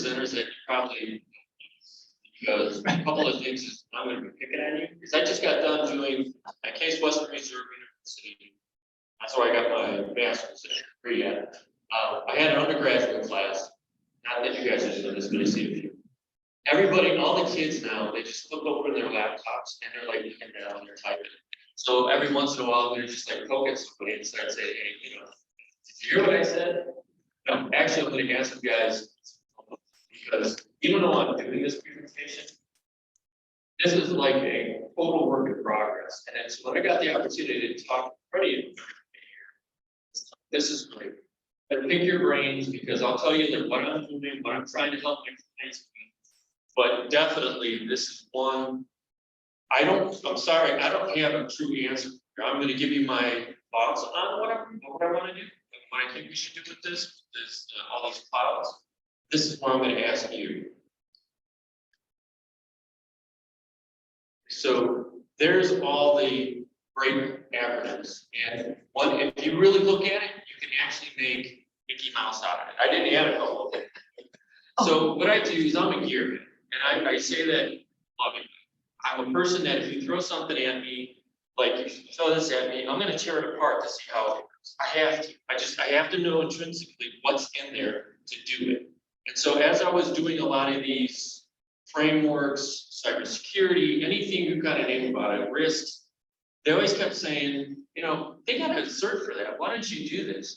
presenters that you probably, because a couple of things is I'm going to be picking on you, because I just got done doing at Case Western Reserve University. That's where I got my master's degree at. I had an undergraduate class, not that you guys are doing this, but I see a few. Everybody, all the kids now, they just flip open their laptops and they're like looking down and they're typing. So every once in a while, they're just like poke at somebody and start saying, hey, did you hear what I said? No, actually, I'm going to ask you guys, because even though I'm doing this presentation, this is like a total work in progress. And it's when I got the opportunity to talk to Freddie here, this is great. But pick your brains, because I'll tell you that what I'm doing, what I'm trying to help my clients with. But definitely, this is one. I'm sorry, I don't have a true answer. I'm going to give you my thoughts on what I want to do, and what I think we should do with this all these clouds. This is what I'm going to ask you. So there's all the great acronyms, and one, if you really look at it, you can actually make Mickey Mouse out of it. I didn't add a couple of them. So what I do is I'm a gearhead, and I say that lovingly. I'm a person that if you throw something at me, like if you throw this at me, I'm going to tear it apart to see how it works. I have to. I have to know intrinsically what's in there to do it. And so as I was doing a lot of these frameworks, cybersecurity, anything you kind of name about it, risks, they always kept saying, they got a cert for that. Why don't you do this?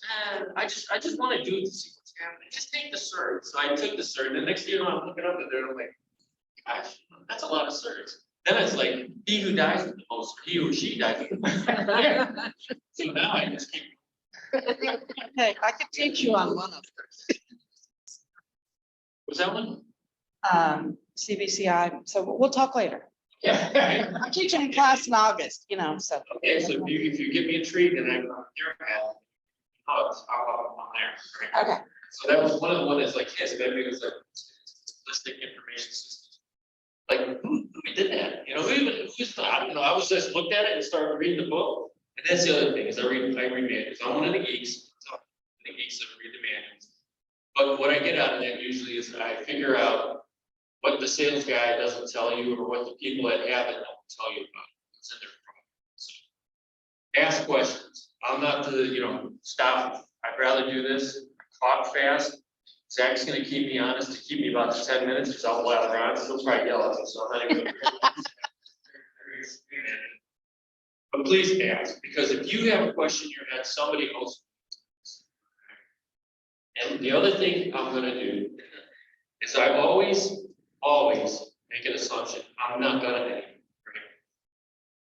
I just want to do it to see what's happening. Just take the cert. So I took the cert, and the next thing you know, I'm looking up at there, and I'm like, gosh, that's a lot of certs. Then it's like, he who dies with the most, or he or she dies with the most. Yeah. So now I just keep. Okay, I could teach you on one of those. Was that one? CBCI, so we'll talk later. Yeah. I'm teaching in class in August, so. Okay, so if you get me intrigued and I'm here at, I'm there. Okay. So that was one of the ones that's like, yes, maybe it was like holistic information systems. Like, who did that? Who's I don't know. I was just looked at it and started reading the book. And that's the other thing is I read manuals. I'm one of the geeks. The geeks that read the manuals. But what I get out of that usually is I figure out what the sales guy doesn't tell you, or what the people that have it don't tell you about what's in their product. So ask questions. I'm not stop. I'd rather do this. Talk fast. Zach's going to keep me honest to keep me about 10 minutes, because I'll blather on. So he'll probably yell at me. So I'm not even. But please ask, because if you have a question in your head, somebody else. And the other thing I'm going to do is I always make an assumption. I'm not going to. Right?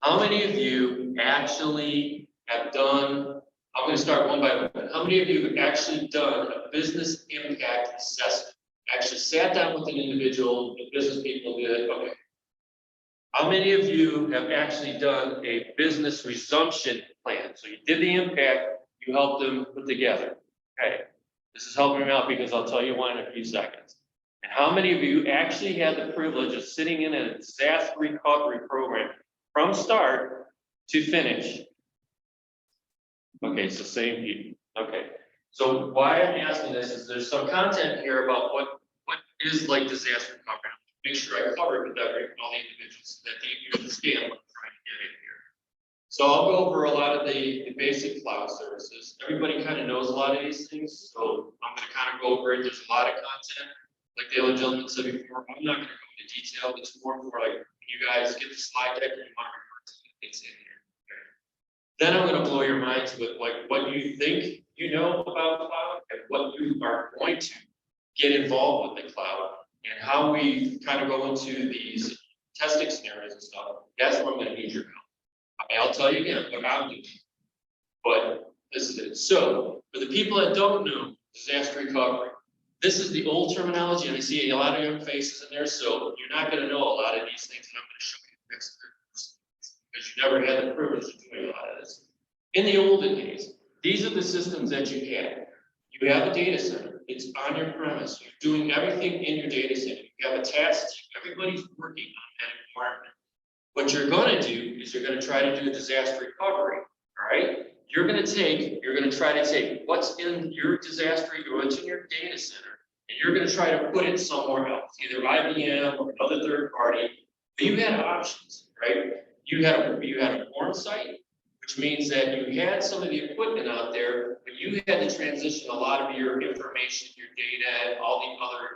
How many of you actually have done? I'm going to start one by one. How many of you have actually done a business impact assessment? Actually sat down with an individual, the business people did. Okay. How many of you have actually done a business resumption plan? So you did the impact, you helped them put together. Okay. This is helping me out because I'll tell you why in a few seconds. And how many of you actually had the privilege of sitting in a disaster recovery program from start to finish? Okay, so same people. Okay. So why I'm asking this is there's some content here about what is like disaster recovery. Make sure I cover it with all the individuals so that they understand what I'm trying to get in here. So I'll go over a lot of the basic cloud services. Everybody kind of knows a lot of these things, so I'm going to kind of go over it. There's a lot of content, like the other gentleman said before. I'm not going to go into detail. It's more for like when you guys get the slide deck and you want to refer to things in here. Okay. Then I'm going to blow your minds with like what you think you know about cloud and what you are going to get involved with the cloud, and how we kind of go into these testing scenarios and stuff. That's where I'm going to need your help. I'll tell you again what I'm doing, but this is it. So for the people that don't know disaster recovery, this is the old terminology, and I see a lot of young faces in there, so you're not going to know a lot of these things, and I'm going to show you next because you never had the privilege of doing a lot of this. In the olden days, these are the systems that you had. You have a data center. It's on your premise. You're doing everything in your data center. You have a task team. Everybody's working on that environment. What you're going to do is you're going to try to do a disaster recovery. All right. You're going to try to take what's in your disaster, what's in your data center, and you're gonna try to put it somewhere else, either IBM or another third party, but you had options, right? You had a warm site, which means that you had some of the equipment out there, but you had to transition a lot of your information, your data, and all the other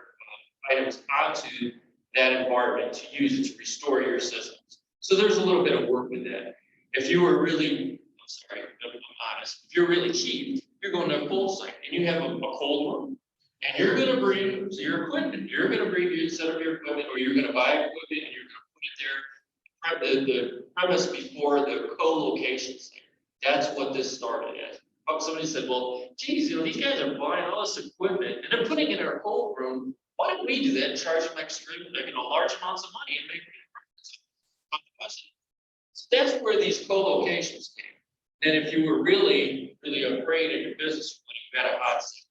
items onto that environment to use it to restore your systems. So there's a little bit of work with that. If you were really, I'm sorry, I'm honest, if you're really cheap, you're going to a cold site and you have a cold room. And you're gonna bring your equipment, you're gonna bring your set of your equipment, or you're gonna buy equipment and you're gonna put it there, the premise before the co-location site. That's what this started as. Somebody said, well, geez, these guys are buying all this equipment and they're putting it in our cold room. Why don't we do that and charge them extra, large amounts of money and make it? So that's where these co-locations came. And if you were really, really afraid of your business when you had a hot seat,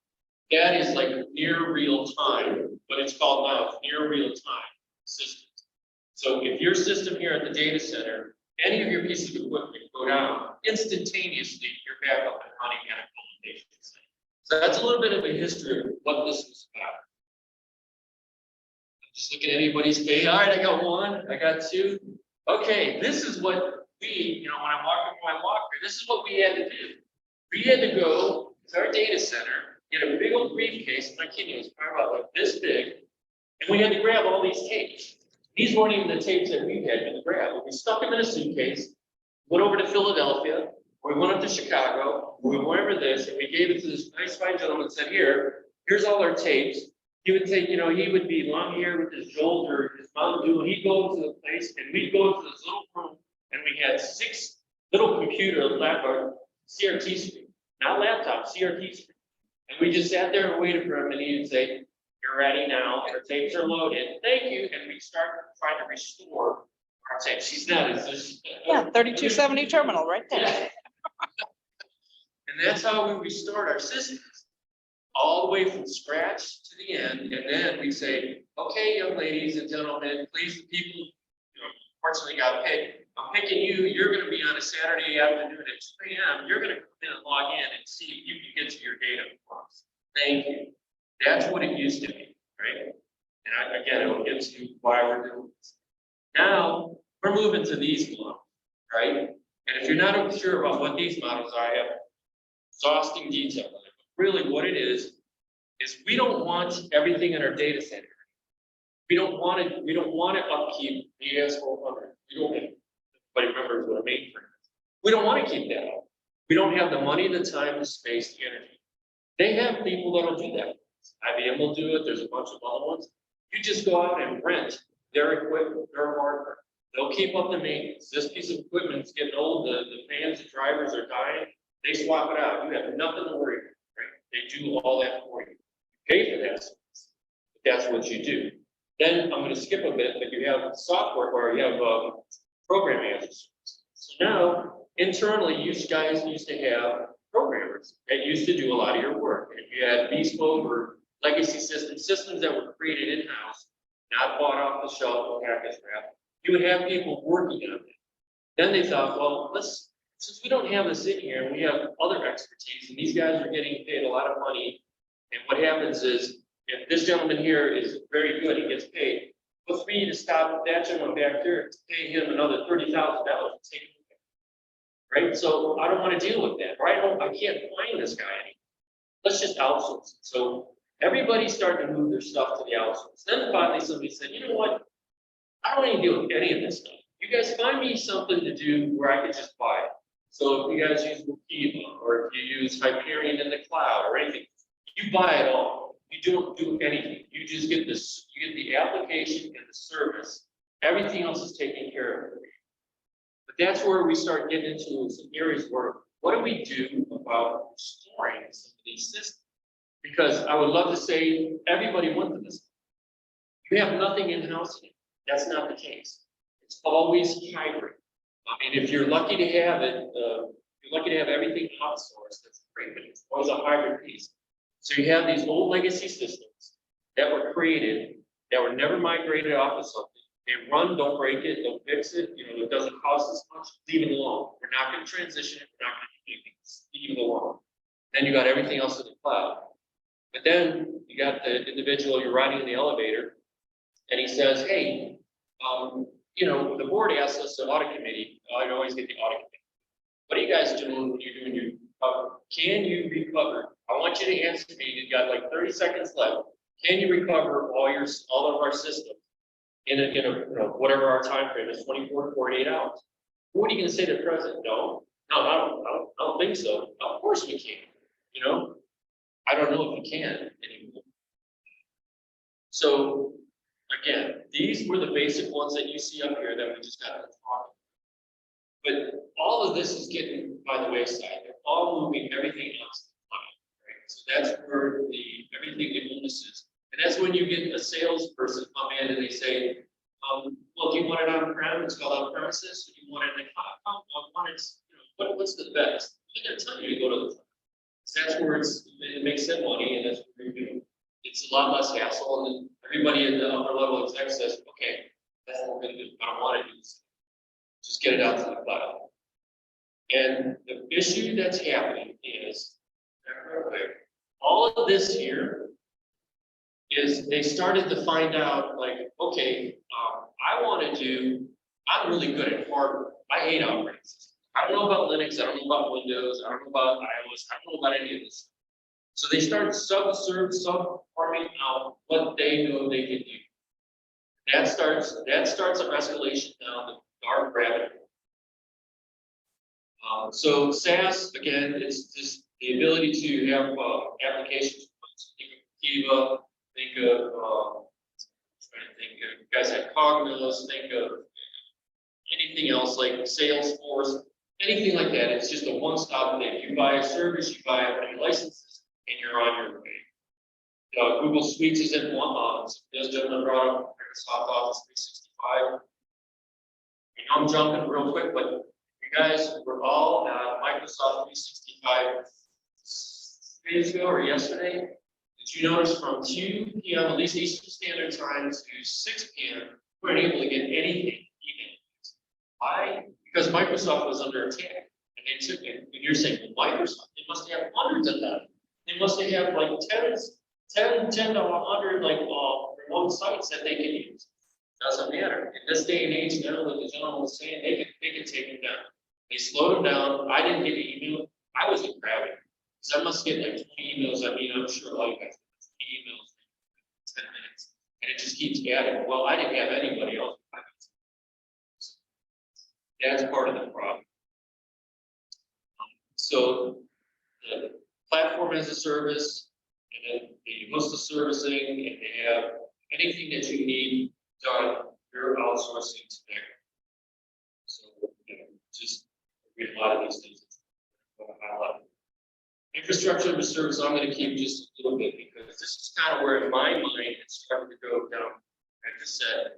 that is like near real time, what it's called now, near real time systems. So if your system here at the data center, any of your pieces of equipment go down, instantaneously, you're back up and running at a co-location site. So that's a little bit of a history of what this was about. Just looking at anybody's face. All right, I got one, I got two. Okay, this is what we, when I'm walking my walker, this is what we had to do. We had to go to our data center, get a big old briefcase, my kidney was probably about like this big, and we had to grab all these tapes. These weren't even the tapes that we had to grab. We stuck them in a suitcase, went over to Philadelphia, we went up to Chicago, we went over this, and we gave it to this nice fine gentleman and said, here's all our tapes. He would take, he would be long hair with his Jolt or his Mountain Dew, he'd go to the place, and we'd go to this little room, and we had 6 little computer laptop, CRT screen, not laptop, CRT screen. And we just sat there and waited for him, and he would say, you're ready now, our tapes are loaded, thank you, and we start trying to restore our tapes. She's not, it's just. Yeah, 3270 terminal right there. Yeah. And that's how we restored our systems, all the way from scratch to the end, and then we say, okay, young ladies and gentlemen, please, the people, unfortunately got picked, I'm picking you, you're gonna be on a Saturday afternoon at 2 a.m., you're gonna come in and log in and see if you can get to your data files. Thank you. That's what it used to be, right? And again, it will get to why we're doing this. Now, we're moving to these models, right? And if you're not sure about what these models are, I have exhausting detail on it. But really what it is we don't want everything in our data center. We don't want to upkeep the AS400. We don't, everybody remembers what a mainframe is. We don't want to keep that up. We don't have the money, the time, the space, the energy. They have people that'll do that. IBM will do it. There's a bunch of other ones. You just go out and rent their equipment, their hardware. They'll keep up the maintenance. This piece of equipment is getting old. The fans, the drivers are dying. They swap it out. You have nothing to worry about, right? They do all that for you. You pay for that. But that's what you do. Then I'm going to skip a bit, but you have software where you have programming as a service. So now, internally, you guys used to have programmers that used to do a lot of your work. And you had bespoke or legacy systems that were created in-house, not bought off the shelf or package wrap. You would have people working on it. Then they thought, well, since we don't have this in here and we have other expertise, and these guys are getting paid a lot of money, and what happens is, if this gentleman here is very good, he gets paid. What's for you to stop that gentleman back there to pay him another $30,000 to take him back? Right? So I don't want to deal with that. Right? I can't find this guy anymore. Let's just outsource it. So everybody's starting to move their stuff to the outsource. Then finally somebody said, you know what? I don't want to deal with any of this stuff. You guys find me something to do where I can just buy it. So if you guys use Workiva, or if you use Hyperion in the cloud or anything, you buy it all. You don't do anything. You just get this, you get the application and the service. Everything else is taken care of. But that's where we start getting into some areas where, what do we do about restoring some of these systems? Because I would love to say everybody went to this. You have nothing in-house. That's not the case. It's always hybrid. I mean, if you're lucky to have it, you're lucky to have everything outsourced. That's great, but it's always a hybrid piece. So you have these old legacy systems that were created, that were never migrated off of something. They run, don't break it, don't fix it. It doesn't cost us much. Leave it alone. We're not going to transition it. We're not going to do anything. Leave it alone. Then you got everything else in the cloud. But then you got the individual, you're riding in the elevator, and he says, hey, you know, the board asks us, the audit committee, I always get the audit committee. What are you guys doing when you're doing your recovery? Can you recover? I want you to answer me. You've got like 30 seconds left. Can you recover all of our systems in a you know, whatever our time frame is, 24 to 48 hours? What are you going to say to the president? No, I don't think so. Of course we can. You know, I don't know if we can anymore. So again, these were the basic ones that you see up here that we just got to talk. But all of this is getting by the wayside. They're all moving everything else to the cloud, right? So that's where everything the onus is. And that's when you get a salesperson come in and they say, well, do you want it on-prem? It's called on-premises. Or do you want it in the cloud? I want it, you know, what's the best? I'm going to tell you to go to the cloud. So that's where it makes them money, and that's where it's a lot less hassle. And then everybody at the upper level exec says, okay, that's what we're going to do. I don't want to do this. Just get it out to the cloud. And the issue that's happening is, all of this here is they started to find out, like, okay, I'm really good at hardware. I hate operating systems. I don't know about Linux, I don't know about Windows, I don't know about iOS, I don't know about any of this. So they start sub-farming out what they know they can do. That starts an escalation down the dark rabbit hole. So SaaS, again, is just the ability to have applications. Think of Kiva, think of you guys have Cognos, think of anything else like Salesforce, anything like that. It's just a one-stop thing. You buy a service, you buy any licenses, and you're on your way. Google Suites is in one. This gentleman brought up Microsoft Office 365. You know, I'm jumping real quick, but you guys were all at Microsoft 365 days ago or yesterday. Did you notice from 2 p.m., at least Eastern Standard Time, to 6 p.m., we weren't able to get anything? Why? Because Microsoft was under attack. And they took it. And you're saying, well, Microsoft, they must have hundreds of them. They must have like 10 to 100 like remote sites that they can use. Doesn't matter. In this day and age, now what the gentleman was saying, they can take them down. They slowed them down. I didn't get an email. I wasn't grabbing. Because I must get like 20 emails. I mean, I'm sure all you guys get 20 emails in 10 minutes. And it just keeps adding. Well, I didn't have anybody else. That's part of the problem. So the platform as a service, and then they host the servicing, and they have anything that you need done, you're outsourcing to there. So, just read a lot of these things. Infrastructure as a service, I'm going to keep just a little bit because this is kind of where in my mind it's starting to go down. I just said,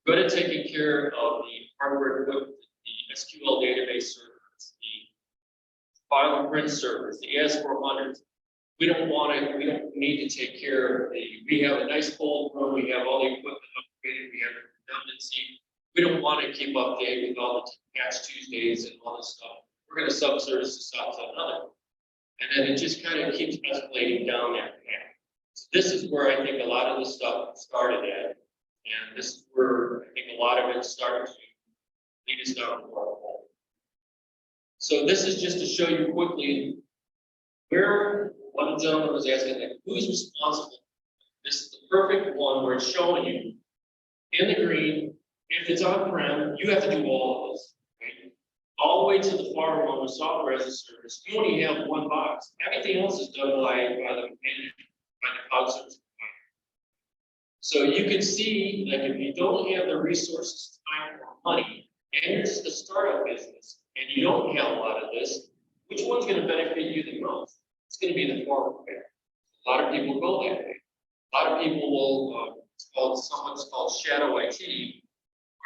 good at taking care of the hardware equipment, the SQL database servers, the file and print servers, the AS400s. We don't need to take care of we have a nice cold room, we have all the equipment upgraded, we have redundancy. We don't want to keep updating with all the patch Tuesdays and all this stuff. We're going to sub-service this out to another. And then it just kind of keeps escalating down that path. So this is where I think a lot of this stuff started at. And this is where I think a lot of it started to lead us down the hole. So this is just to show you quickly where one gentleman was asking that who's responsible. This is the perfect one where it's showing you in the green, if it's on-prem, you have to do all of this. Right? All the way to the far one with software as a service, you only have one box. Everything else is done by the cloud service. So you can see, like, if you don't have the resources, time, or money, and you're just a startup business, and you don't have a lot of this, which one's going to benefit you the most? It's going to be the former way. A lot of people go that way. A lot of people will, it's called shadow IT,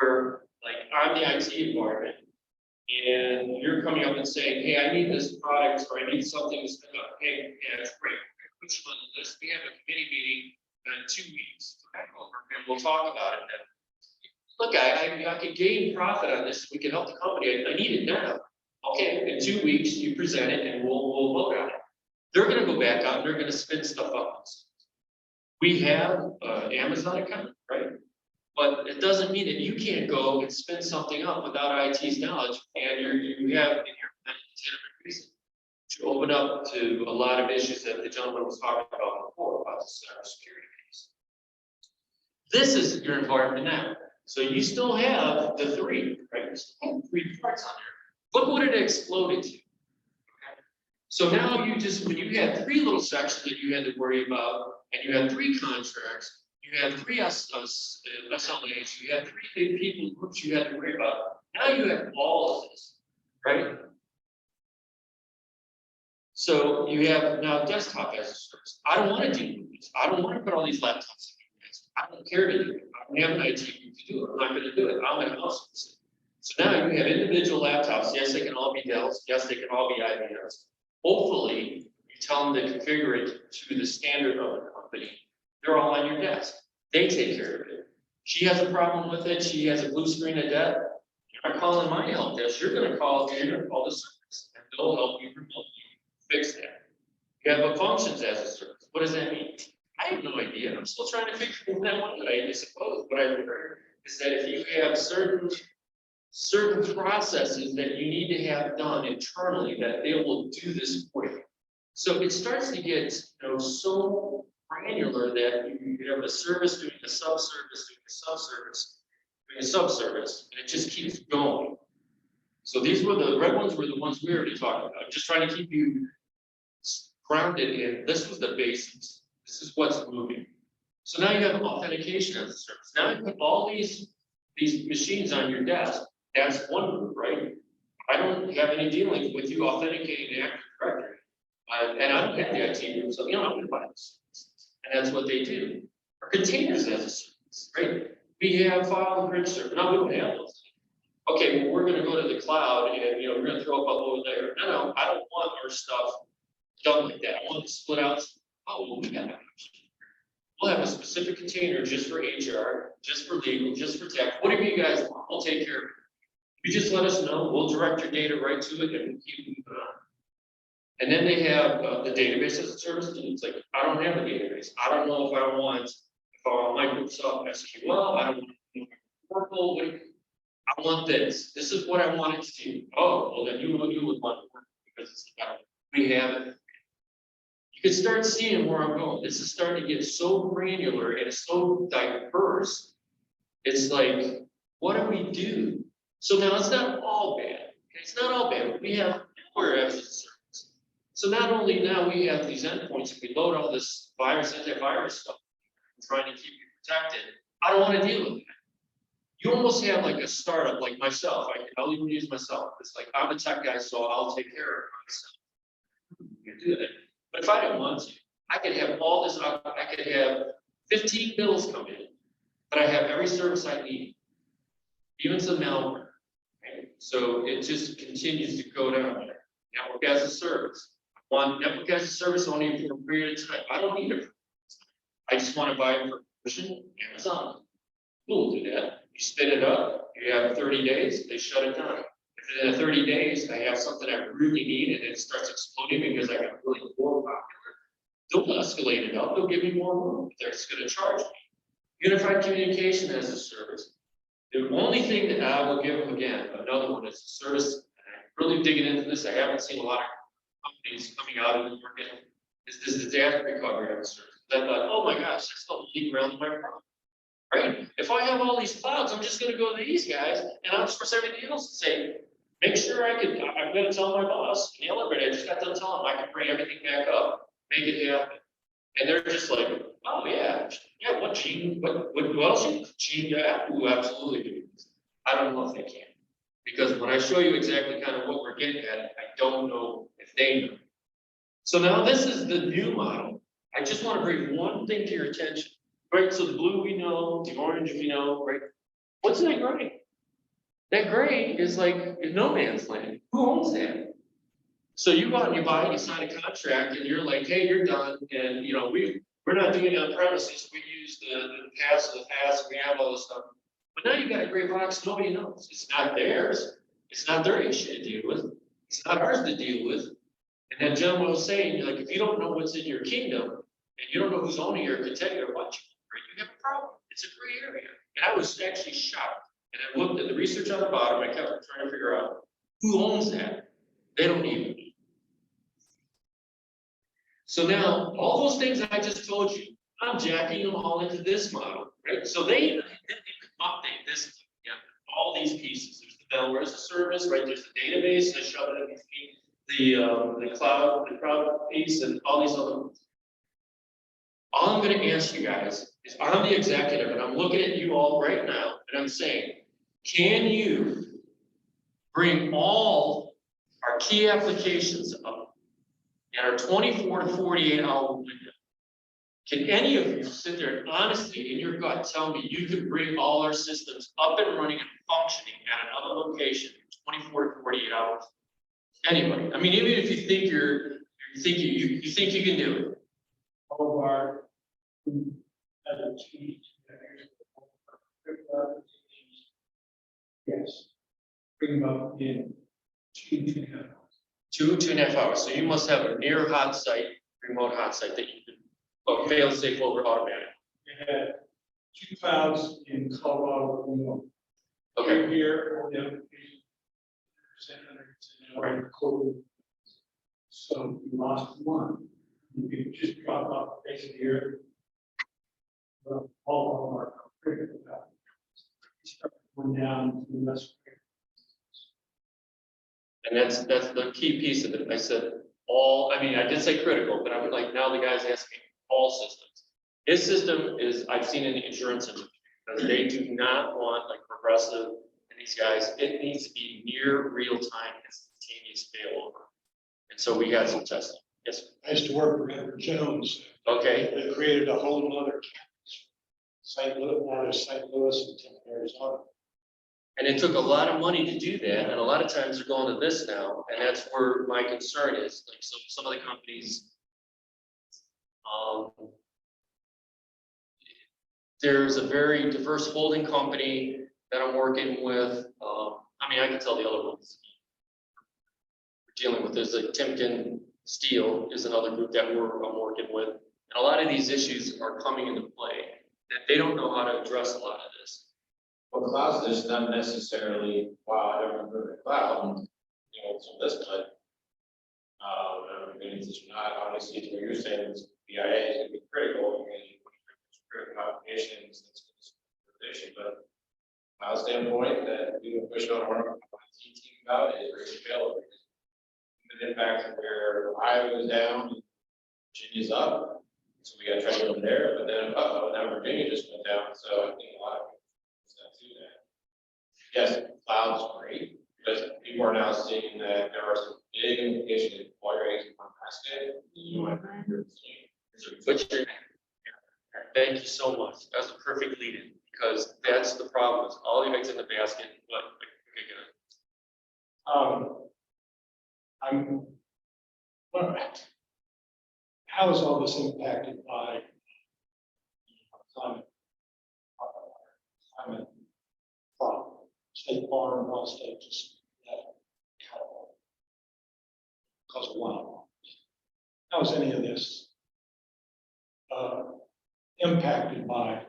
where, like, I'm the IT environment, and you're coming up and saying, hey, I need this product, or I need something to spin up. Hey, yeah, it's great. We're going to put you on the list. We have a committee meeting in 2 weeks. And we'll talk about it then. Look, I can gain profit on this. We can help the company. I need it now. Okay, in 2 weeks, you present it and we'll vote on it. They're gonna go back out and they're gonna spin stuff up. We have Amazon account, right? But it doesn't mean that you can't go and spin something up without IT's knowledge, and you have in your legitimate reason to open up to a lot of issues that the gentleman was talking about before about the cybersecurity piece. This is your environment now. So you still have the three, right? You still have three parts on there. Look what it exploded to. Okay? So now you just, when you had three little sections that you had to worry about, and you had three contracts, you had three SLAs, you had three big people groups you had to worry about. Now you have all of this, right? So you have now desktop as a service. I don't want to do this. I don't want to put all these laptops in your hands. I don't care to do it. I don't have an IT group to do it. I'm not going to do it. I'm going to outsource it. So now you have individual laptops. Yes, they can all be Dells. Yes, they can all be IBMs. Hopefully, you tell them to configure it to the standard of the company. They're all on your desk. They take care of it. She has a problem with it. She has a blue screen of death. You're not calling my help desk. You're going to call the service, and they'll help you remotely fix that. You have a functions as a service. What does that mean? I have no idea. I'm still trying to figure that one out. I suppose what I learned is that if you have certain processes that you need to have done internally, that they will do this for you. So it starts to get so granular that you have a service doing a subservice, doing a subservice, doing a subservice, and it just keeps going. So these were the red ones were the ones we already talked about. I'm just trying to keep you grounded in this was the basics. This is what's moving. So now you have authentication as a service. Now you put all these machines on your desk. That's one group, right? I don't have any dealings with you authenticating the Active Directory. And I don't have the IT group, so I'm going to buy this. And that's what they do. Or containers as a service, right? We have file and print server. No, we don't have those. Okay, well, we're going to go to the cloud and we're going to throw up a load layer. No, I don't want our stuff done like that. I want to split out. Oh, well, we got that. We'll have a specific container just for HR, just for legal, just for tech. Whatever you guys want, we'll take care of it. You just let us know. We'll direct your data right to it and we'll keep moving on. And then they have the database as a service. It's like, I don't have a database. I don't know if I want Microsoft SQL. I don't want Oracle. I want this. This is what I want it to do. Oh, well, then you would want to work because it's better. We have it. You can start seeing where I'm going. This is starting to get so granular and so diverse. It's like, what do we do? So now it's not all bad. It's not all bad. We have network as a service. So not only now we have these endpoints, if we load all this antivirus stuff, trying to keep you protected, I don't want to deal with that. You almost have like a startup like myself. I'll even use myself. It's like, I'm a tech guy, so I'll take care of myself. You do that. But if I didn't want to, I could have all this, I could have 15 bills come in, but I have every service I need, even some malware. Okay? So it just continues to go down there. Network as a service. I want network as a service only for a period of time. I don't need it. I just want to buy it for version Amazon. We'll do that. You spin it up, you have 30 days, they shut it down. If in 30 days I have something I really need and it starts exploding because I got really more popular, they'll escalate it up, they'll give me more room. They're just going to charge me. Unified communication as a service. The only thing that I will give them again, another one is a service, and I'm really digging into this. I haven't seen a lot of companies coming out of the market, is this disaster recovery as a service. Then like, oh my gosh, that's the leak around my problem. Right? If I have all these clouds, I'm just going to go to these guys and outsource everything else and say, make sure I'm going to tell my boss in the elevator, I just got done telling him I can bring everything back up, make it happen. And they're just like, oh yeah, what Gene, what else? Gene, yeah, who absolutely do. I don't know if they can. Because when I show you exactly kind of what we're getting at, I don't know if they know. So now this is the new model. I just want to bring one thing to your attention. Right, so the blue we know, the orange we know, right? What's that gray? That gray is like in no man's land. Who owns that? So you go out and you buy it, you sign a contract, and you're like, hey, you're done. And we're not doing it on premises. We use the pass of the pass, we have all this stuff. But now you got a gray box, nobody knows. It's not theirs. It's not their issue to deal with. It's not ours to deal with. And that gentleman was saying, like, if you don't know what's in your kingdom, and you don't know who's owning your contender, watch you have a problem. It's a gray area. And I was actually shocked. And I looked at the research on the bottom, I kept trying to figure out who owns that. They don't even. So now, all those things I just told you, I'm jacking them all into this model, right? So they didn't even update this, yeah, all these pieces. There's the Delaware as a service, right? There's the database, I shove it in between the cloud piece, and all these other ones. All I'm gonna ask you guys is, I'm the executive, and I'm looking at you all right now, and I'm saying, can you bring all our key applications up in our 24 to 48 hour window? Can any of you sit there and honestly in your gut tell me you could bring all our systems up and running and functioning at another location in 24 to 48 hours? Anybody? I mean, even if you think you think you can do it. All of our other teams, yes, bring them up in 2.5 hours. 2.5 hours. So you must have a near hot site, remote hot site that you can fail safe over automatic. We had 2 clouds in Colorado, remote. Okay. Here, the application, Right. So we lost one. You could just drop off the face of the earth. Well, all of our critical went down to less. And that's the key piece of it. I said I mean, I did say critical, but I would like, now the guy's asking all systems. His system is, I've seen in the insurance industry, because they do not want like Progressive and these guys, it needs to be near real time, instantaneous failover. And so we got some testing. Yes. I used to work for Edward Jones. Okay. They created a whole other campus. St. Louis and Tempe, Arizona. And it took a lot of money to do that, and a lot of times they're going to this now, and that's where my concern is. Like, so some of the companies, there's a very diverse holding company that I'm working with. I mean, I can tell the other ones we're dealing with. There's like Timken Steel is another group that I'm working with, and a lot of these issues are coming into play that they don't know how to address a lot of this. Well, clouds is not necessarily, wow, I don't remember the cloud, you know, so this, but. I mean, it's not, obviously, it's what you're saying, is BIA is gonna be critical, because you put critical applications, that's position, but. My standpoint, that we will push on our team about is really fail, because. The impact where Iowa was down, Virginia's up, so we got trouble there, but then, now Virginia just went down, so I think a lot of. Yes, cloud's great, because people are now seeing that there are some big implications while you're using one basket. You want to Thank you so much. That's a perfect lead-in, because that's the problem, is all the eggs in the basket, but, How is all this impacted by climate? Climate problem. State farm, all state just because of wildfires. How is any of this impacted by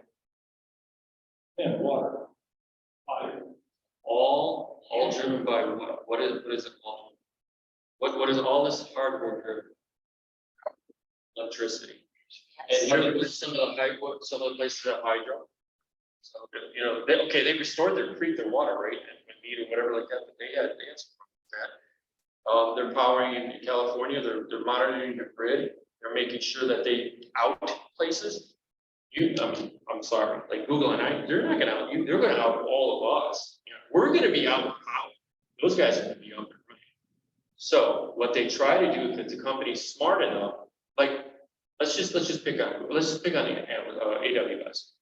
water? Fire? all driven by what is it called? What is all this hardware driven? Electricity. And what is some of the places that hydro? So, you know, they restored their creek, their water, right, and meet or whatever like that, but they had some that. They're powering in California, they're monitoring the grid, they're making sure that they out places. I'm sorry, like Google and they're not gonna out you, they're gonna out all of us. You know, we're gonna be out of power. Those guys are gonna be out there running. So what they try to do, if the company's smart enough, like let's just pick on the AWS.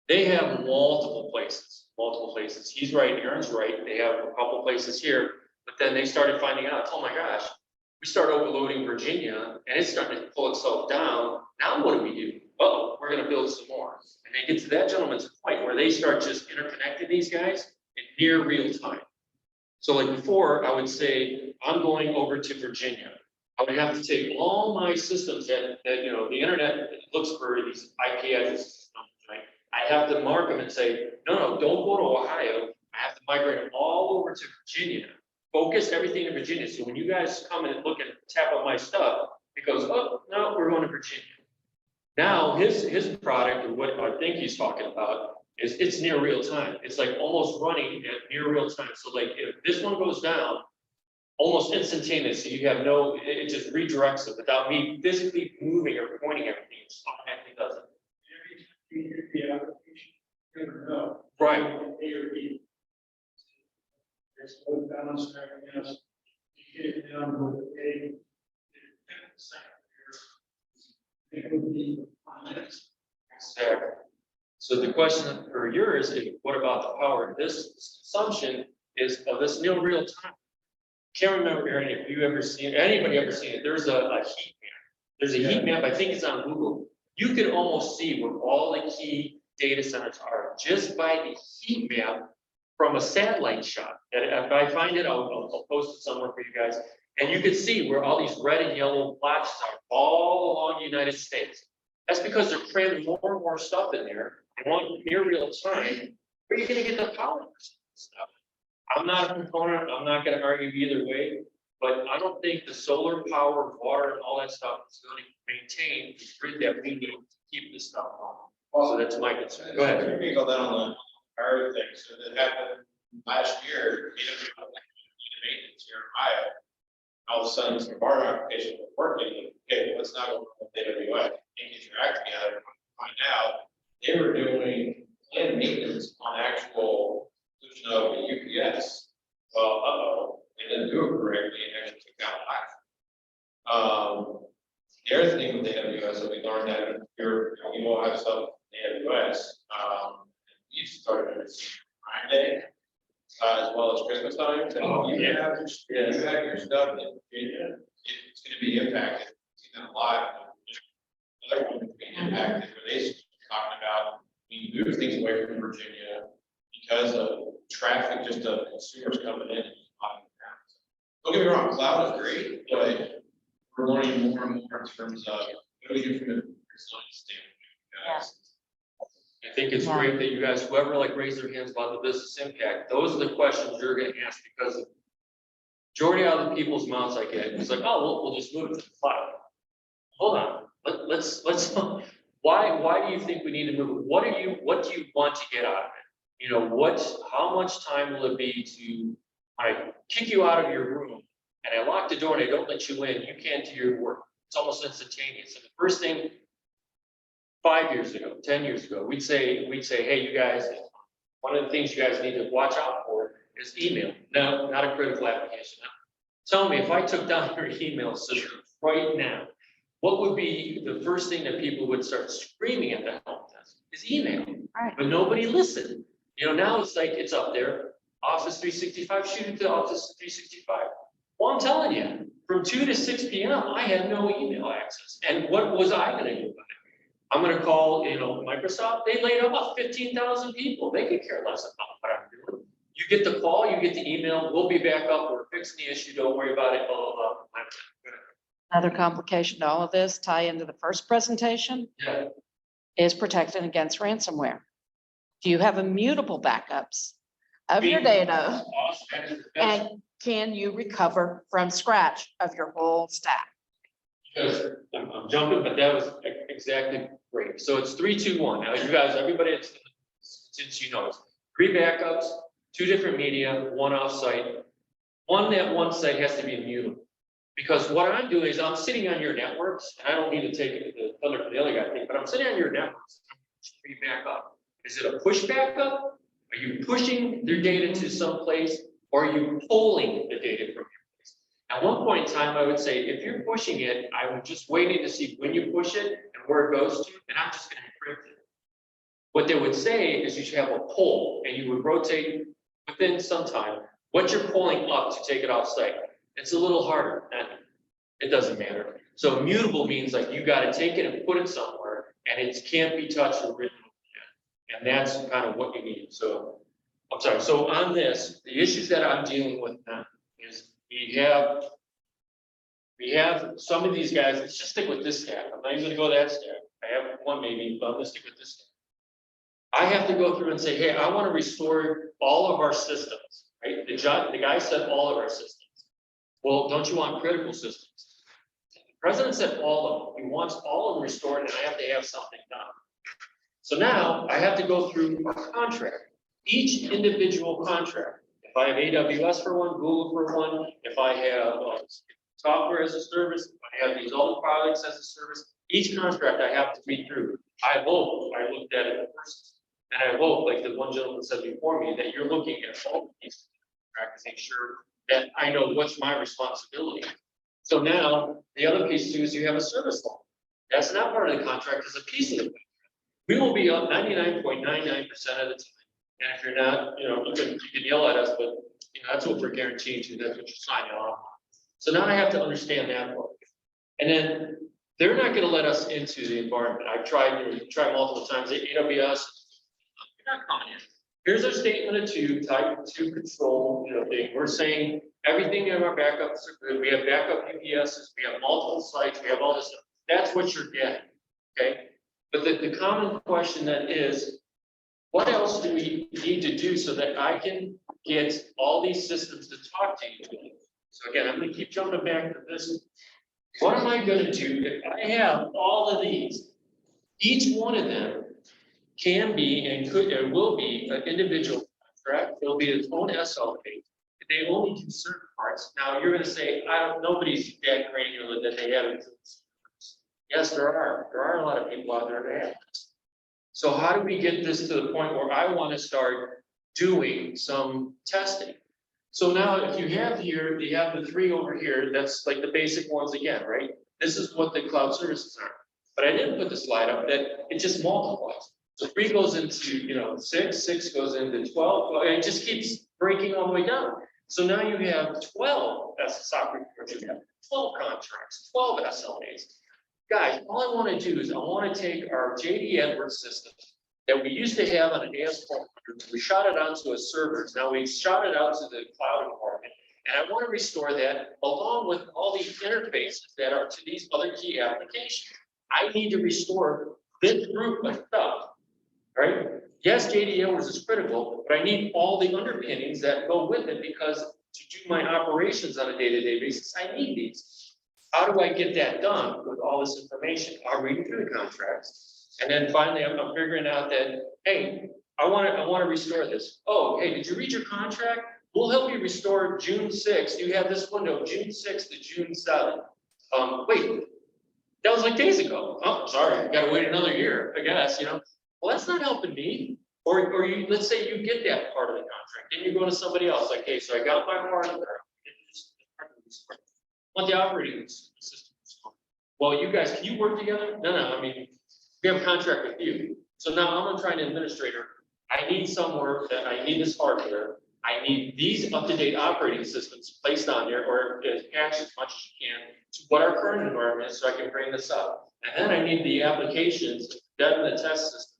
They have multiple places. He's right, Aaron's right. They have a couple places here, but then they started finding out, oh my gosh, we start overloading Virginia and it's starting to pull itself down. Now what do we do? Oh, we're going to build some more. And they get to that gentleman's point where they start just interconnecting these guys in near real time. So like before, I would say, I'm going over to Virginia. I would have to take all my systems that, you know, the internet looks for these IP addresses, right? I have to mark them and say, no, don't go to Ohio. I have to migrate them all over to Virginia. Focus everything in Virginia. So when you guys come and look and tap on my stuff, it goes, oh, no, we're going to Virginia. Now, his product, or what I think he's talking about, is it's near real time. It's like almost running at near real time. So like if this one goes down, almost instantaneous, so you have no, it just redirects it without me physically moving or pointing everything. It just automatically does it. You hear the application, you never know. Right. A or B. There's no balance and everything else. You get it down with A. It would be on this. Exactly. So the question for yours is, what about the power? This assumption is of this near real time. Can't remember, Aaron, if you ever seen, anybody ever seen it, there's a heat map. There's a heat map, I think it's on Google. You can almost see where all the key data centers are just by the heat map from a satellite shot. And if I find it, I'll post it somewhere for you guys. And you can see where all these red and yellow blotches are all along the United States. That's because they're cramming more and more stuff in there. They want near real time. Where are you gonna get the power for stuff? I'm not a component, I'm not gonna argue either way, but I don't think the solar power, water, and all that stuff is gonna maintain the grid that we need to keep this stuff on. So that's my concern. Go ahead. Let me go down on the power thing. So that happened last year, maintenance here in Ohio. All of a sudden, some of our applications were working. Okay, well, let's not go with AWS. And get your act together and find out they were doing planned maintenance on actual solution of a UPS. Well, they didn't do it correctly and actually took out life. The other thing with AWS that we learned that you all have stuff in AWS. You started at Prime Day, as well as Christmas time. So you have your stuff in Virginia, it's going to be impacted. See that live. Other ones being impacted, where they talking about we move things away from Virginia because of traffic, just of consumers coming in. Don't get me wrong, cloud is great, but we're learning more and more in terms of what do we do from a resilience standpoint, guys. I think it's great that you guys, whoever like raised their hands about the business impact, those are the questions you're gonna ask, because the majority of the people's mouths I get is like, oh, we'll just move it to the cloud. Hold on, let's, why do you think we need to move it? What do you want to get out of it? You know, how much time will it be to, I kick you out of your room and I lock the door and I don't let you in, you can't do your work. It's almost instantaneous. And the first thing, 5 years ago, 10 years ago, we'd say, hey, you guys, one of the things you guys need to watch out for is email. No, not a critical application. Now, tell me, if I took down your email system right now, what would be the first thing that people would start screaming at the help desk? Is email. Right. But nobody listened. You know, now it's like, it's up there. Office 365, shoot it to Office 365. Well, I'm telling you, from 2 to 6 p.m., I had no email access. And what was I gonna do about it? I'm gonna call, Microsoft. They laid off 15,000 people. They could care less about what I'm doing. You get the call, you get the email, we'll be back up, we're fixing the issue, don't worry about it, blah, blah, blah. Another complication to all of this, tie into the first presentation, Yeah, is protecting against ransomware. Do you have immutable backups of your data? And can you recover from scratch of your whole stack? Because I'm jumping, but that was exactly great. So it's 3, 2, 1. Now you guys, everybody, since you know, it's 3 backups, 2 different media, 1 offsite. That one site has to be immutable. Because what I'm doing is I'm sitting on your networks, and I don't need to take the thunder from the other guy thing, but I'm sitting on your networks. I'm back up. Is it a push backup? Are you pushing their data to some place, or are you pulling the data from your place? At one point in time, I would say, if you're pushing it, I'm just waiting to see when you push it and where it goes to, and I'm just going to encrypt it. What they would say is you should have a pull, and you would rotate within some time what you're pulling up to take it off site. It's a little harder, and it doesn't matter. So immutable means like you got to take it and put it somewhere, and it can't be touched or written. And that's kind of what you need. So, I'm sorry. So on this, the issues that I'm dealing with now is we have We have some of these guys, let's just stick with this staff. I'm not even gonna go that staff. I have one maybe, but let's stick with this staff. I have to go through and say, hey, I want to restore all of our systems, right? The guy said all of our systems. Well, don't you want critical systems? The president said all of them. He wants all of them restored and I have to have something done. So now I have to go through a contract, each individual contract. If I have AWS for one, Google for one, if I have software as a service, if I have these other products as a service, each contract I have to read through. I hope I looked at it first. And I hope, like the one gentleman said before me, that you're looking at all of these contracts, make sure that I know what's my responsibility. So now, the other piece too is you have a service law. That's not part of the contract, it's a piece of the contract. We will be up 99.99% of the time. And if you're not, you can yell at us, but that's what we're guaranteed to, that's what you're signing off on. So now I have to understand that part. And then they're not gonna let us into the environment. I've tried, multiple times, AWS, you're not coming in. Here's our statement of two, type 2 control, thing. We're saying everything in our backups are good. We have backup UPSs, we have multiple sites, we have all this stuff. That's what you're getting, okay? But the common question then is, what else do we need to do so that I can get all these systems to talk to each other? So again, I'm gonna keep jumping back to this. What am I gonna do if I have all of these? Each one of them can be and could and will be an individual contract. It'll be its own SLA. They only do certain parts. Now you're gonna say, nobody's that granular that they haven't. Yes, there are. There are a lot of people out there that have this. So how do we get this to the point where I want to start doing some testing? So now if you have here, you have the 3 over here, that's like the basic ones again, right? This is what the cloud services are. But I didn't put the slide up that it just multiplies. So 3 goes into 6, 6 goes into 12, and it just keeps breaking all the way down. So now you have 12 as SOC reports, you have 12 contracts, 12 SLAs. Guys, all I want to do is I want to take our JD Edwards system that we used to have on an AS400, we shot it onto a server. Now we shot it out to the cloud environment, and I want to restore that along with all these interfaces that are to these other key applications. I need to restore this group of stuff, right? Yes, JD Edwards is critical, but I need all the underpinnings that go with it because to do my operations on a day-to-day basis, I need these. How do I get that done with all this information? I'm reading through the contracts. And then finally, I'm figuring out that, hey, I want to restore this. Oh, hey, did you read your contract? We'll help you restore June 6th. You have this window, June 6th to June 7th. Wait, that was like days ago. Oh, sorry, I gotta wait another year, I guess, Well, that's not helping me. Or you, let's say you get that part of the contract, and you go to somebody else, like, hey, so I got my hardware. Want the operating system. Well, you guys, can you work together? No, we have a contract with you. So now I'm gonna try an administrator. I need somewhere that I need this hardware. I need these up-to-date operating systems placed on there or attached as much as you can to what our current environment is so I can bring this up. And then I need the applications, dev and the test system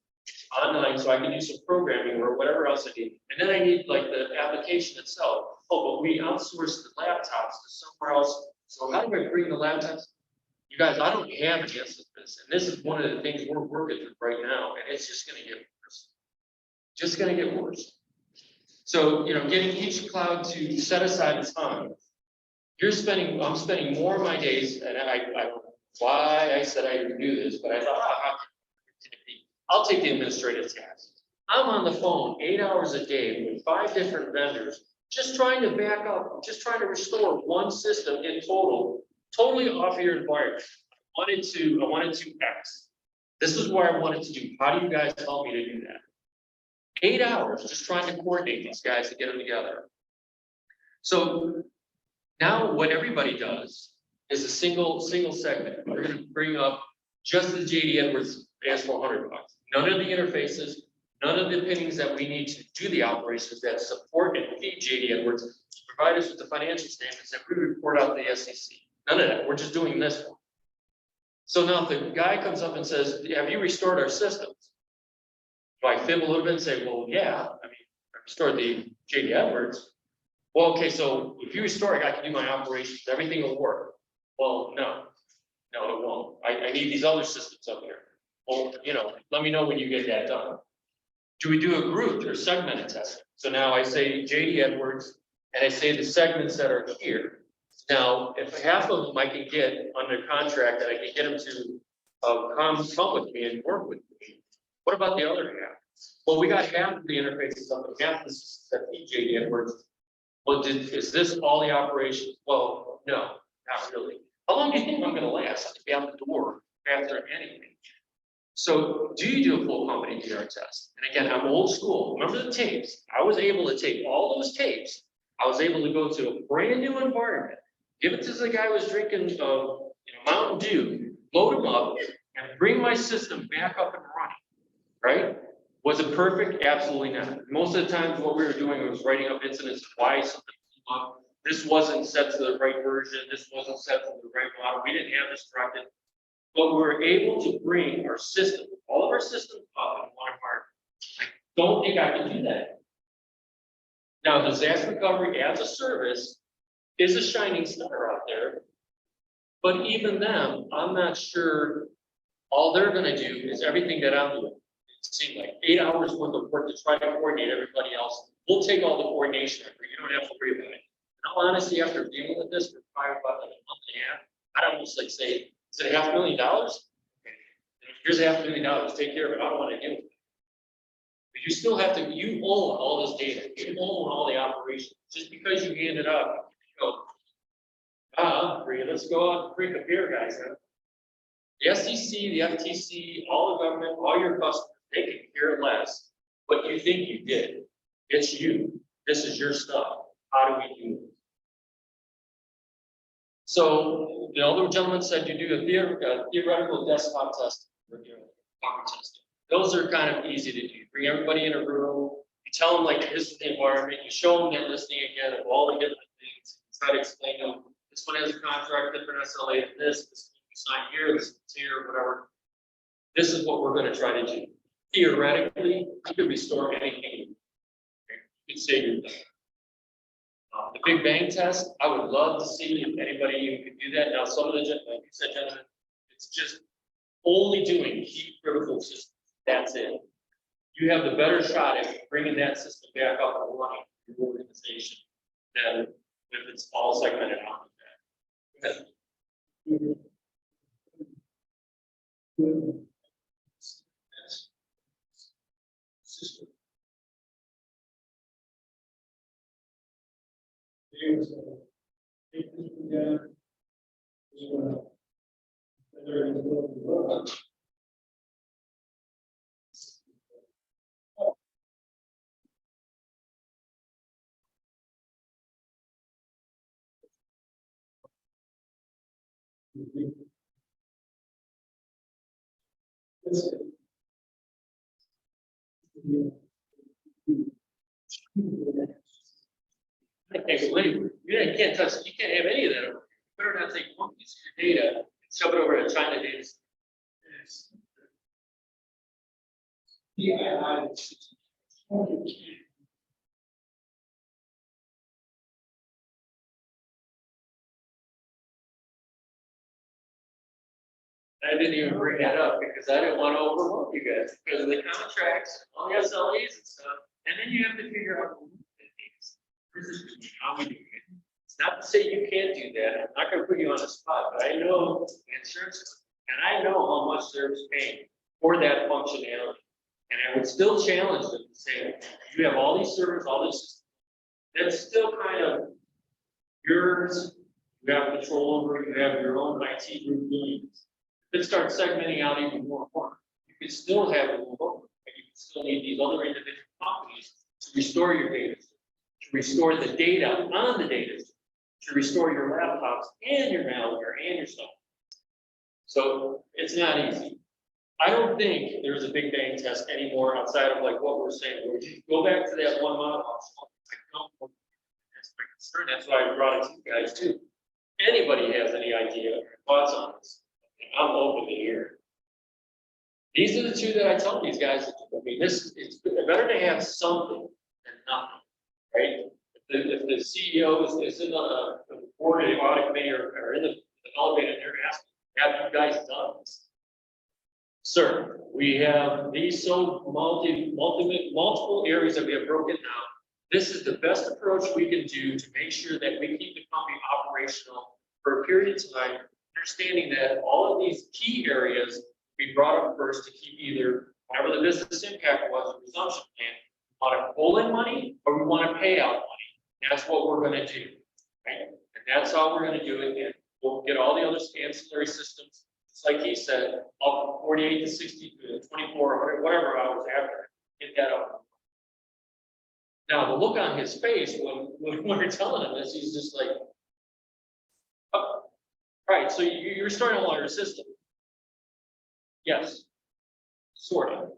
online so I can do some programming or whatever else I need. And then I need like the application itself. Oh, but we outsource the laptops to somewhere else. So how do I bring the laptops? You guys, I don't have an answer to this. And this is one of the things we're working through right now. And it's just gonna get worse. Just gonna get worse. So, getting each cloud to set aside time. I'm spending more of my days, and I don't know why I said I would do this, but I thought, I'll take the administrative task. I'm on the phone 8 hours a day with 5 different vendors, just trying to back up, just trying to restore one system in totally off your environment. I wanted to X. This is what I wanted to do. How do you guys help me to do that? 8 hours just trying to coordinate these guys to get them together. So now what everybody does is a single segment. We're going to bring up just the JD Edwards AS400 box. None of the interfaces, none of the pinnings that we need to do the operations that support and feed JD Edwards to provide us with the financial statements that we report out to the SEC. None of that. We're just doing this one. So now if the guy comes up and says, have you restored our systems? Do I fib a little bit and say, well, yeah, I restored the JD Edwards. Well, okay, so if you restore it, I can do my operations, everything will work. Well, no, it won't. I need these other systems up here. Well, let me know when you get that done. Do we do a group or segmented testing? So now I say JD Edwards, and I say the segments that are here. Now, if half of them I can get under contract, and I can get them to come with me and work with me, what about the other half? Well, we got half of the interfaces up, and half of the systems that feed JD Edwards. Well, is this all the operations? Well, no, not really. How long do you think I'm gonna last? I have to be out the door after anything. So do you do a full company DR test? And again, I'm old school. Remember the tapes? I was able to take all those tapes. I was able to go to a brand new environment, give it to the guy who was drinking Mountain Dew, load him up, and bring my system back up and running, right? Was it perfect? Absolutely not. Most of the times what we were doing was writing up incidents of why something came up. This wasn't set to the right version. This wasn't set to the right model. We didn't have this corrected. But we were able to bring our system, all of our systems up in one environment. I don't think I can do that. Now, disaster recovery as a service is a shining star out there. But even them, I'm not sure all they're gonna do is everything that I'm doing. It seemed like 8 hours worth of work to try to coordinate everybody else. We'll take all the coordination effort. You don't have to worry about it. In all honesty, after dealing with this for probably about a month and a half, I'd almost like say, is it $500,000? Here's $500,000, take care of it, I don't wanna deal with it. But you still have to, you own all this data, you own all the operations, just because you hand it up, you go, free, let's go out and drink a beer, guys, huh? The SEC, the FTC, all the government, all your customers, they can care less what you think you did. It's you, this is your stuff, how do we do it? So the other gentleman said you do a theoretical desktop test, testing. Those are kind of easy to do. You bring everybody in a room, you tell them like this is the environment, you show them that listing again of all the different things, try to explain to them, this one has a contract, different SLA than this one you sign here, this one's here, whatever. This is what we're going to try to do. Theoretically, you could restore anything. You could say you're done. The Big Bang test, I would love to see if anybody even could do that. Now, some of the, like you said, gentlemen, it's just only doing key critical systems. That's it. You have the better shot at bringing that system back up and running in your organization than if it's all segmented out like that. Go ahead. System. Okay, so anyway, you can't touch, you can't have any of that. You better not take one piece of your data and shove it over to China data. I didn't even bring that up because I didn't want to overwhelm you guys because of the contracts, all the SLAs and stuff. And then you have to figure out how we do it. It's not to say you can't do that. I'm not going to put you on the spot, but I know the insurance and I know how much they're paying for that functionality. And I would still challenge them to say, you have all these servers, all this, that's still kind of yours. You have control over it. You have your own IT group doing this. If it starts segmenting out even more, you can still have it remote, but you can still need these other individual companies to restore your data, to restore the data on the data, to restore your laptops and your malware and your stuff. So it's not easy. I don't think there's a Big Bang test anymore outside of like what we're saying. Where you go back to that one model. That's my concern. That's why I brought it to you guys too. Anybody has any idea or thoughts on this? I'm open to hear. These are the two that I tell these guys. I mean, it's better to have something than nothing, right? If the CEO is in the board of the audit committee or in the the elevator, they're asking, have you guys done this? Sir, we have these multiple areas that we have broken down. This is the best approach we can do to make sure that we keep the company operational for a period of time, understanding that all of these key areas we brought up first to keep either whatever the business impact was, the resumption plan, we want to pull in money or we want to pay out money. That's what we're going to do, right? And that's how we're going to do it. And we'll get all the other ancillary systems, just like he said, up from 48 to 60 to 24, whatever hours after, get that up. Now, the look on his face when we're telling him this, he's just like, oh, right, so you're starting a larger system. Yes, sort of.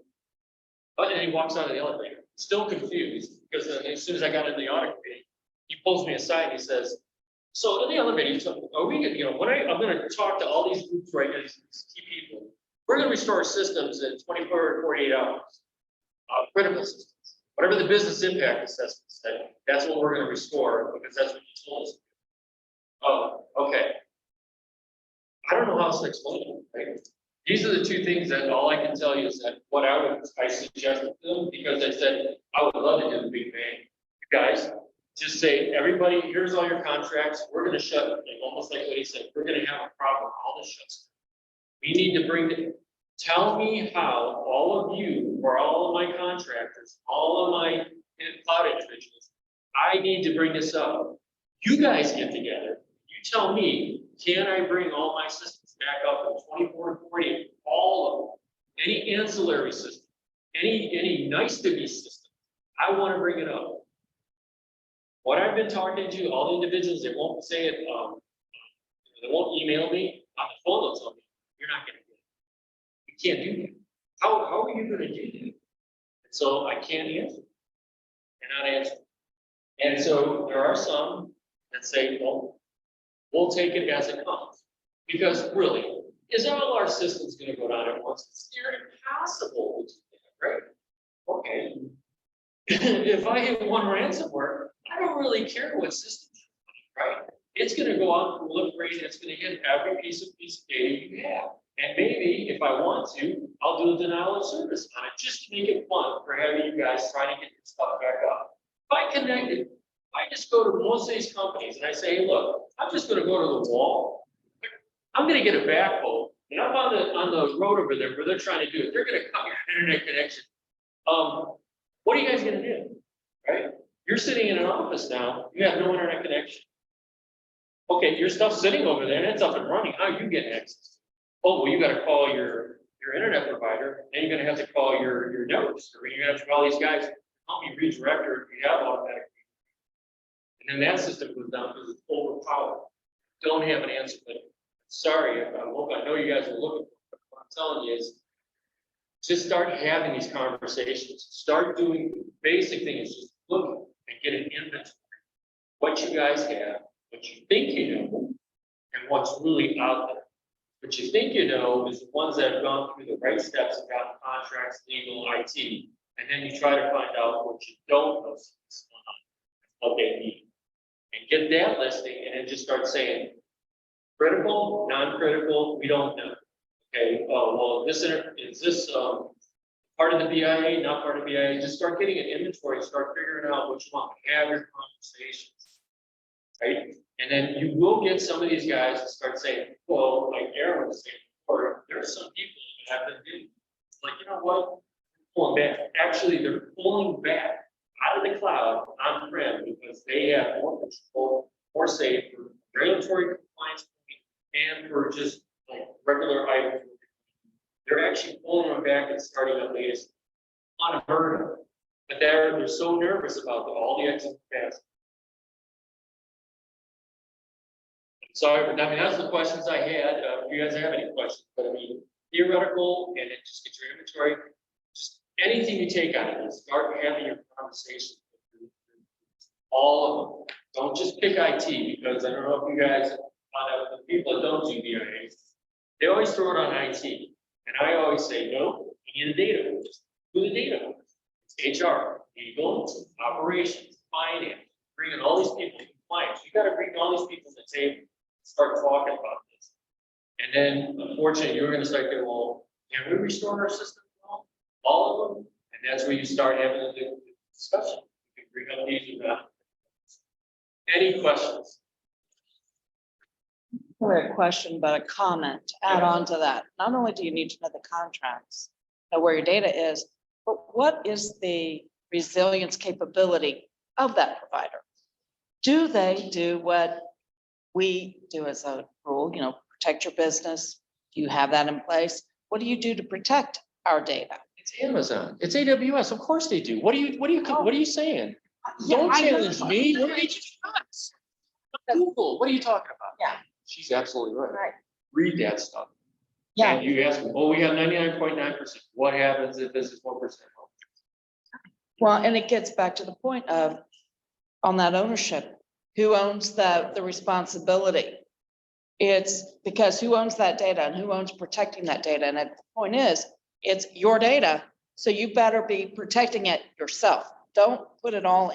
But then he walks out of the elevator, still confused, because as soon as I got into the audit committee, he pulls me aside and he says, so in the elevator, are we gonna, when I'm gonna talk to all these groups right now, these key people, we're gonna restore systems in 24 or 48 hours. Critical systems. Whatever the business impact assessment said, that's what we're gonna restore, because that's what you told us. Oh, okay. I don't know how else to explain it, right? These are the two things that all I can tell you is that what I suggested to them, because I said, I would love to do the big bang. You guys, just say, everybody, here's all your contracts. We're gonna shut, like, almost like what he said, we're gonna have a problem, all this shuts. We need to bring the, tell me how all of you, or all of my contractors, all of my cloud individuals, I need to bring this up. You guys get together, you tell me, can I bring all my systems back up in 24 and 48, all of them, any ancillary system, any nice to be system, I want to bring it up. What I've been talking to all the individuals, they won't say it, they won't email me, on the phone they'll tell me, you're not gonna do it. You can't do that. How are you gonna do that? And so I can't answer. And not answer. And so there are some that say, well, we'll take it as it comes. Because really, is all our systems gonna go down at once? It's near impossible to do that, right? Okay. If I hit one ransomware, I don't really care what system, right? It's gonna go out and look great, it's gonna hit every piece of data you have. And maybe if I want to, I'll do a denial of service on it, just to make it fun for having you guys trying to get your stuff back up. If I connect it, I just go to most of these companies and I say, hey, look, I'm just gonna go to the wall. I'm gonna get a backhoe, and I'm on the road over there where they're trying to do it. They're gonna cut your internet connection. What are you guys gonna do? Right? You're sitting in an office now, you have no internet connection. Okay, your stuff's sitting over there and it's up and running. How are you getting access? Oh, well, you gotta call your internet provider, then you're gonna have to call your networks, or you're gonna have to call these guys, help me redirect, or if you have automatic. And then that system goes down because it's overpowered. Don't have an answer, but sorry, I know you guys are looking for it. What I'm telling you is just start having these conversations. Start doing basic things, just look and get an inventory. What you guys have, what you think you know, and what's really out there. What you think you know is the ones that have gone through the right steps and gotten contracts, legal, IT, and then you try to find out what you don't know, what they need. And get that listing and then just start saying, critical, non-critical, we don't know. Okay, well, is this part of the BIA, not part of the BIA? Just start getting an inventory, start figuring out what you want, have your conversations, right? And then you will get some of these guys to start saying, well, like Aaron was saying before, there are some people that have been doing, like, you know what, pulling back. Actually, they're pulling back out of the cloud on-prem because they have more control, more safe for regulatory compliance and for just like regular items. They're actually pulling them back and starting up latest unheard of. But they're so nervous about all the exit paths. Sorry, but I mean, that's the questions I had. If you guys have any questions, but I mean, theoretical, and then just get your inventory. Just anything you take out of this, start having your conversation with all of them. Don't just pick IT, because I don't know if you guys found out the people that don't do BIAs, they always throw it on IT. And I always say, no, you need a data. Just do the data. It's HR, legal, operations, finance, bringing all these people in compliance. You got to bring all these people to the table, start talking about this. And then unfortunately, you're gonna start going, well, can we restore our system? All of them? And that's where you start having the discussion. You can bring up these or not. Any questions? Not a question, but a comment to add on to that. Not only do you need to know the contracts, know where your data is, but what is the resilience capability of that provider? Do they do what we do as a rule, protect your business? Do you have that in place? What do you do to protect our data? It's Amazon. It's AWS. Of course they do. What are you saying? Yeah, Don't I know. challenge me. We're HTTPS. Google. What are you talking about? Yeah. She's absolutely right. Right. Read that stuff. Yeah. And you ask me, oh, we have 99.9%. What happens if this is 1%? Well, and it gets back to the point of, on that ownership, who owns the responsibility? It's because who owns that data and who owns protecting that data? And the point is, it's your data, so you better be protecting it yourself. Don't put it all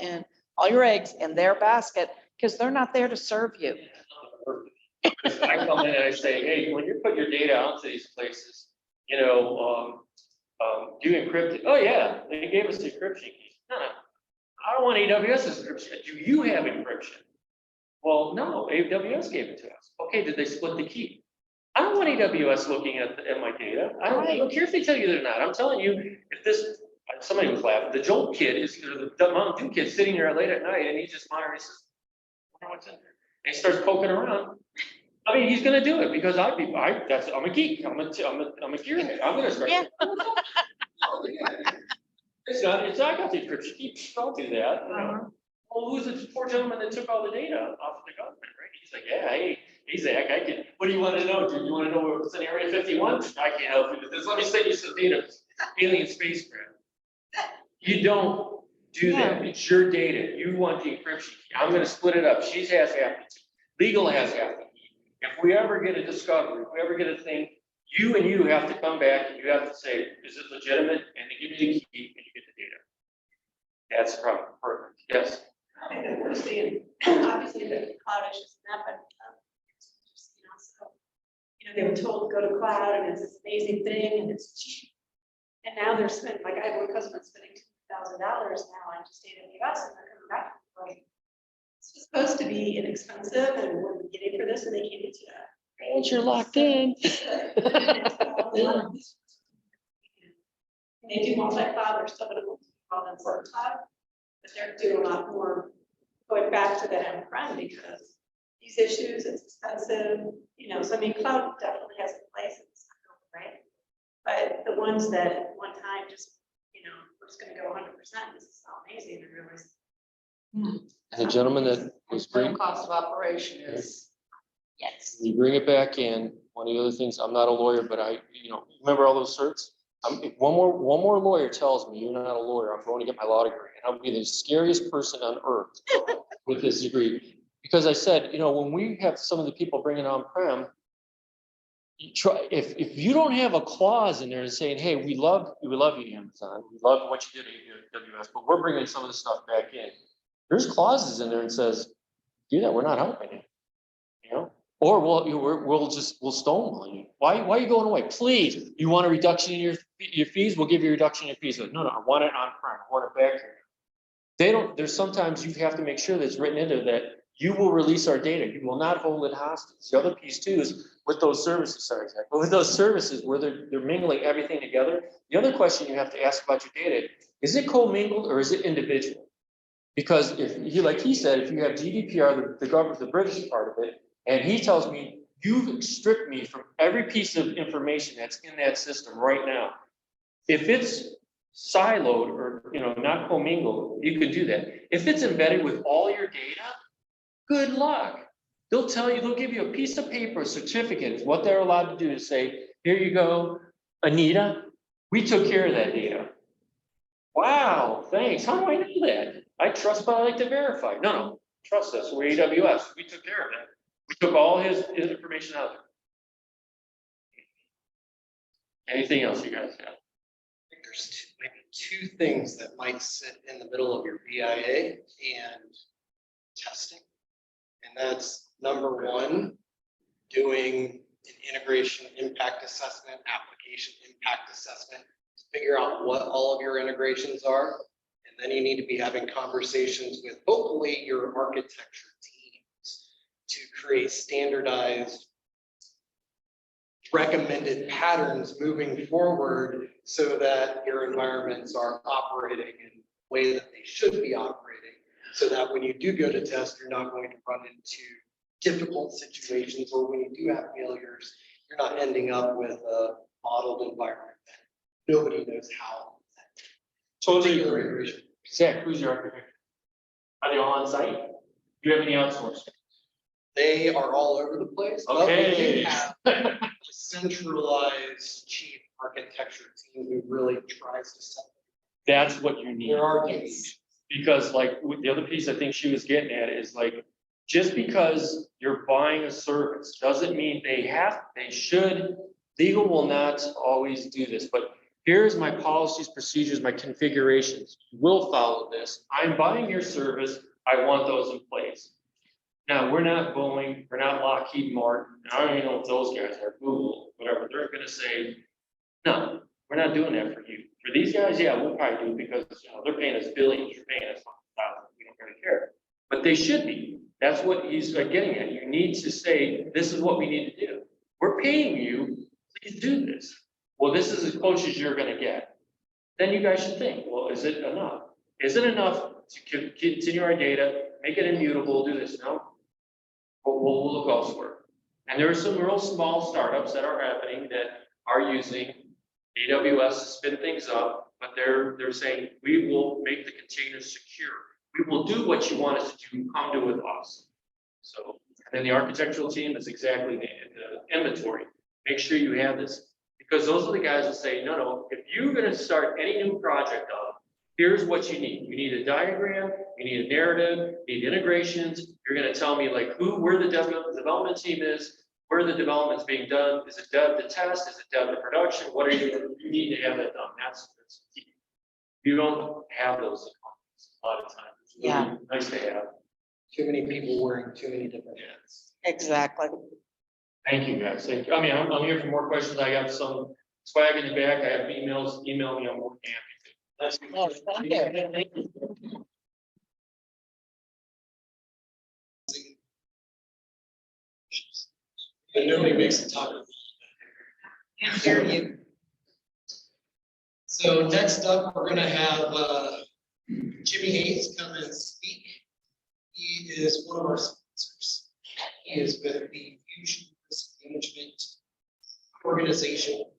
your eggs in their basket, because they're not there to serve you. I come in and I say, hey, when you put your data onto these places, do you encrypt it? Oh, yeah, they gave us the encryption keys. No, I don't want AWS's encryption. Do you have encryption? Well, no, AWS gave it to us. Okay, did they split the key? I don't want AWS looking at my data. I don't care if they tell you they're not. I'm telling you, if somebody was laughing, the Jolt kid the Mountain Dew kid sitting there late at night and he just monitors, he says, I wonder what's in there. And he starts poking around. I mean, he's gonna do it because I'm a geek. I'm a gearhead. I'm gonna start. Yeah. It's not got the encryption key. Don't do that. Well, who's the poor gentleman that took all the data off of the government, right? He's like, yeah, hey, Zach, I can. What do you want to know? Do you want to know what's in Area 51? I can't help you with this. Let me send you some data. Alien spacecraft. You don't do that. It's your data. You want the encryption key. I'm going to split it up. She has half the key. Legal has half the key. If we ever get a discovery, if we ever get a thing, you have to come back and you have to say, is it legitimate? And they give you the key and you get the data. That's the problem. Perfect. Yes. I don't understand, obviously the cloud issues and that, but, they were told to go to cloud and it's this amazing thing and it's cheap. And now they're spending, like I have one customer spending $2,000 now on just AWS and they're coming back. Like, this was supposed to be inexpensive and we're getting for this and they can't get to that. And you're locked in. They do multi-cloud, they're still going to multi-cloud and cloud, but they're doing a lot more going back to that on-prem because these issues, it's expensive, so I mean, cloud definitely has a place, it's not right? But the ones that at one time just, we're just gonna go 100%, this is so amazing, I realize. The gentleman that was Total cost of operation is, yes. you bring it back in. One of the other things, I'm not a lawyer, but remember all those certs? If one more lawyer tells me you're not a lawyer, I'm going to get my law degree, and I'll be the scariest person on earth with this degree. Because I said, when we have some of the people bringing on-prem, if you don't have a clause in there saying, hey, we love you, Amazon, we love what you did at AWS, but we're bringing some of the stuff back in. There's clauses in there and says, do that, we're not helping you, or we'll stonewall you. Why are you going away? Please, you want a reduction in your fees? We'll give you a reduction in your fees. No, I want it on-prem, I want it back here. There's sometimes you have to make sure that it's written into that you will release our data. You will not hold it hostage. The other piece too is with those services, but with those services where they're mingling everything together, the other question you have to ask about your data, is it commingled or is it individual? Because like he said, if you have GDPR, the government, the British part of it, and he tells me, you've stripped me from every piece of information that's in that system right now. If it's siloed or not commingled, you could do that. If it's embedded with all your data, good luck. They'll give you a piece of paper, a certificate, what they're allowed to do to say, here you go, Anita, we took care of that data. Wow, thanks. How do I know that? I trust, but I like to verify. No, trust us. We're AWS. We took care of that. We took all his information out of there. Anything else you guys have? I think there's maybe two things that might sit in the middle of your BIA and testing. And that's number one, doing an integration impact assessment, application impact assessment, to figure out what all of your integrations are. And then you need to be having conversations with hopefully your architecture teams to create standardized recommended patterns moving forward so that your environments are operating in the way that they should be operating. So that when you do go to test, you're not going to run into difficult situations, or when you do have failures, you're not ending up with a modeled environment that nobody knows how. Totally Particular agree. integration. Zach, who's your architect? Are they all on site? Do you have any outsourced? They are all over the place. but we do Okay. have a centralized chief architecture team who really tries to set. That's what you need. There are Yes. deviations. Because like, the other piece I think she was getting at is like, just because you're buying a service doesn't mean they should, legal will not always do this, but here's my policies, procedures, my configurations. You will follow this. I'm buying your service. I want those in place. Now, we're not Boeing, we're not Lockheed Martin. I don't even know what those guys are, Google, whatever. They're gonna say, no, we're not doing that for you. For these guys, yeah, we'll probably do because, they're paying us billions, you're paying us thousands, we don't really care. But they should be. That's what he's getting at. You need to say, this is what we need to do. We're paying you, please do this. Well, this is as close as you're gonna get. Then you guys should think, well, is it enough? Is it enough to continue our data, make it immutable, do this? No. We'll look elsewhere. And there are some real small startups that are happening that are using AWS to spin things up, but they're saying, we will make the containers secure. We will do what you want us to do, come do with us. So, and then the architectural team is exactly the inventory. Make sure you have this, because those are the guys that say, no, if you're gonna start any new project up, here's what you need. You need a diagram, you need a narrative, you need integrations. You're gonna tell me like where the development team is, where the development's being done. Is it dev to test? Is it dev to production? What are you need to have that done. That's key. You don't have those a lot of times. It's really Yeah. nice to have. Too many people wearing too many different hats. Exactly. Thank you, guys. Thank you. I mean, I'm here for more questions. I got some swag in the back. I have emails. Email me. I'm more than happy to. That's Thank you. But nobody makes it talk. Hear you. So next up, we're gonna have Jimmy Hayes come and speak. He is one of our sponsors. He is with the Fusion Risk Management organization.